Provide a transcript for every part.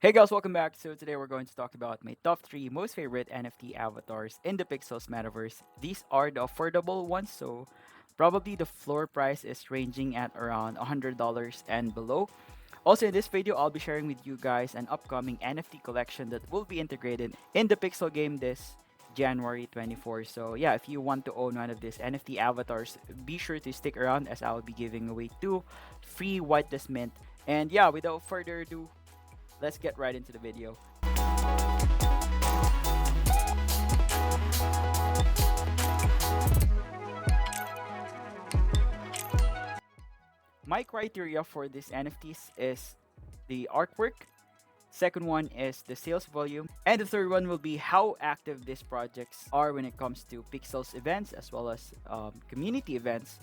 Hey guys, welcome back. So today we're going to talk about my top 3 most favorite NFT avatars in the Pixels metaverse. These are the affordable ones, so probably the floor price is ranging at around $100 and below. Also in this video, I'll be sharing with you guys an upcoming NFT collection that will be integrated in the Pixel game this January 24. So yeah, if you want to own one of these NFT avatars, be sure to stick around as I'll be giving away 2 free whitelist mint. And yeah, without further ado, let's get right into the video. My criteria for these NFTs is the artwork. Second one is the sales volume. And the third one will be how active these projects are when it comes to Pixels events as well as community events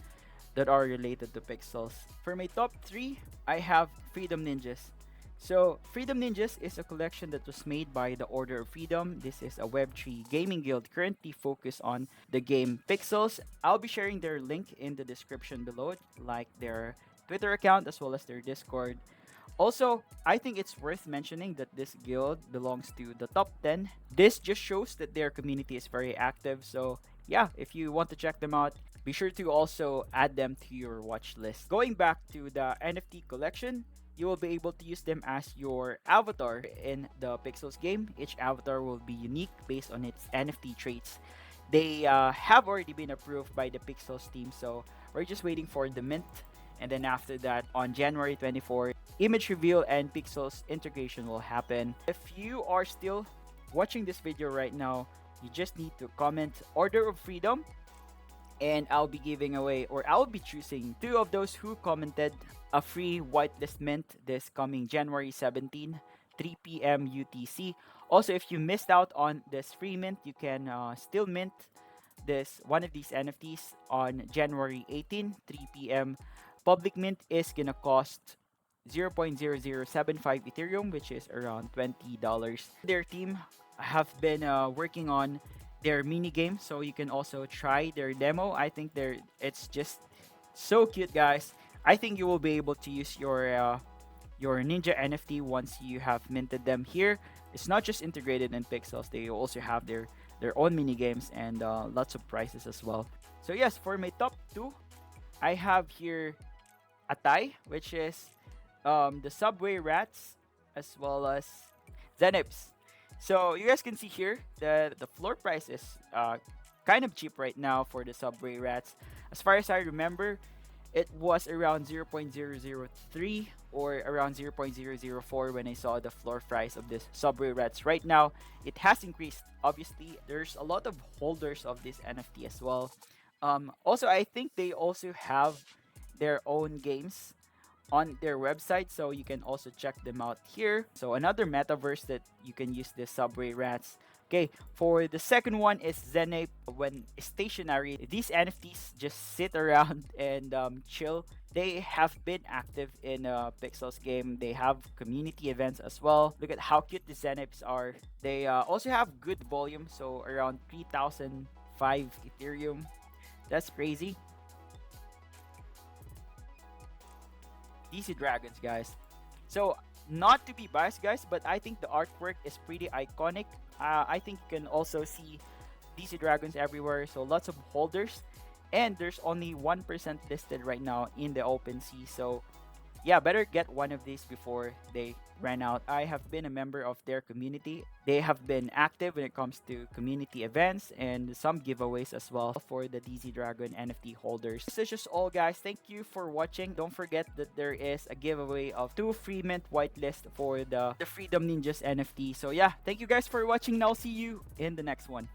that are related to Pixels. For my top three, I have Freedom Ninjas. So, Freedom Ninjas is a collection that was made by the Order of Freedom. This is a Web3 gaming guild currently focused on the game Pixels. I'll be sharing their link in the description below, like their Twitter account as well as their Discord. Also, I think it's worth mentioning that this guild belongs to the top 10. This just shows that their community is very active. So, yeah, if you want to check them out, be sure to also add them to your watch list. Going back to the NFT collection, you will be able to use them as your avatar in the Pixels game. Each avatar will be unique based on its NFT traits. They have already been approved by the Pixels team, so we're just waiting for the mint. And then after that, on January 24, image reveal and Pixels integration will happen. If you are still watching this video right now, you just need to comment Order of Freedom, and I'll be giving away, or I'll be choosing 2 of those who commented a free whitelist mint this coming January 17, 3 p.m. UTC. Also, if you missed out on this free mint, you can still mint this one of these NFTs on January 18, 3 p.m. Public mint is gonna cost 0.0075 Ethereum, which is around $20. Their team have been working on their mini game, so you can also try their demo. I think it's just so cute, guys. I think you will be able to use your Ninja NFT once you have minted them here. It's not just integrated in Pixels; they also have their own mini games and lots of prizes as well. So yes, for my top two, I have here Atay, which is the Subway Rats, as well as Zenips. So you guys can see here that the floor price is kind of cheap right now for the Subway Rats. As far as I remember, it was around 0.003 or around 0.004 when I saw the floor price of this Subway Rats. Right now, it has increased. Obviously, there's a lot of holders of this NFT as well. Also, I think they also have their own games on their website, so you can also check them out here. So another metaverse that you can use the Subway Rats. Okay, for the second one is Zenape. When stationary, these NFTs just sit around and chill. They have been active in Pixel's game. They have community events as well. Look at how cute the Zenapes are. They also have good volume, so around 3,005 Ethereum. That's crazy. DC Dragons, guys. So, not to be biased, guys, but I think the artwork is pretty iconic. I think you can also see DC Dragons everywhere, so lots of holders. And there's only 1% listed right now in the OpenSea, so yeah, better get one of these before they ran out. I have been a member of their community. They have been active when it comes to community events and some giveaways as well for the DZ Dragon NFT holders. This is just all, guys. Thank you for watching. Don't forget that there is a giveaway of 2 free mint whitelist for the Freedom Ninjas NFT. So yeah, thank you guys for watching. Now see you in the next one.